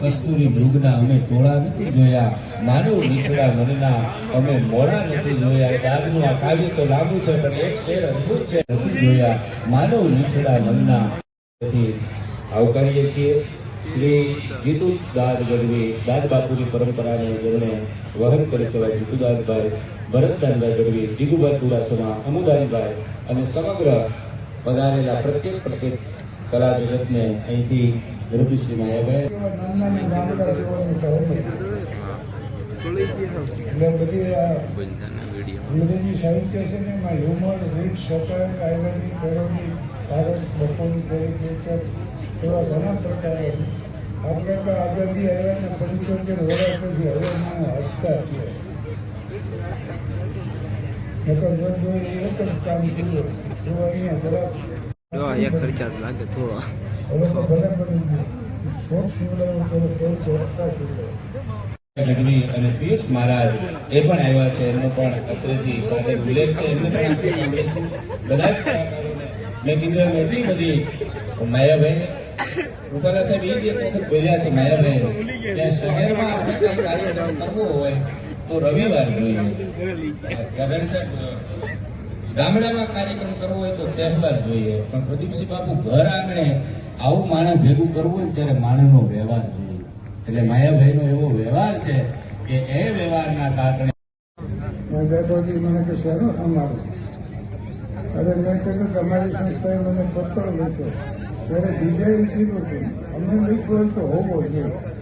કસ્તુરી મૃગના અમે ટોળા નથી જોયા, માનવ નીચડા મનના અમે મોડા નથી જોયા. દાગનું આ કાવ્ય તો લાંબુ છે પણ એક શેર અદભુત છે. નથી જોયા માનવ નીચડા મનના. આવકારીએ છીએ શ્રી જીતુ દાદ ગઢવી, દાદ બાપુની પરંપરાને જેમણે વહન કરી છે જીતુદાદભાઈ, ભરતદાનભાઈ ગઢવી, દિગુભા ચુડાસમા, અમુદાનભાઈ અને સમગ્ર પધારેલા પ્રત્યેક કલા જગતને અહીંથી રઘુશ્રી માયાભાઈ અંગ્રેજી સાહિત્ય છે ને એમાં હ્યુમર, રીત, સટર, આયરની, પેરોડી, ભારત, બપોરી, કેરિકેચર એવા ઘણા પ્રકારો છે. આપણે તો આઝાદી આવ્યા ને 75 વર્ષ પછી હવે મને હસતા છીએ. નકર જો એક જ કામ કર્યું તો અહીંયા જરાક ખર્ચા લાગે થોડો હવે તો ભલે પડી ગયું ગઢવી અને પિયુષ મહારાજ એ પણ આવ્યા છે. એમનો પણ અત્રેથી સાથે ઉલ્લેખ છે. એમને પણ બધા જ કલાકારોને મેં કીધું એમ એટલી બધી માયાભાઈ રૂપાલા સાહેબ એ જ એક વખત બોલ્યા છે માયાભાઈ કે શહેરમાં આપણે કઈ કાર્યક્રમ કરવો હોય તો રવિવાર જોઈએ, ગામડામાં કાર્યક્રમ કરવો હોય તો તહેવાર જોઈએ, પણ પ્રદીપસિંહ બાપુ ઘર આંગણે આવું માણસ ભેગું કરવું હોય ત્યારે માણસનો વ્યવહાર જોઈએ. એટલે માયાભાઈનો એવો વ્યવહાર છે કે એ વ્યવહારના કારણે મને કે શેનો સંભાળો. અરે મેં કહ્યું તમારી સંસ્થાએ મને પત્ર લખ્યો ત્યારે બીજાએ કીધું હતું અમને લખ્યો હોય તો હોવો જોઈએ.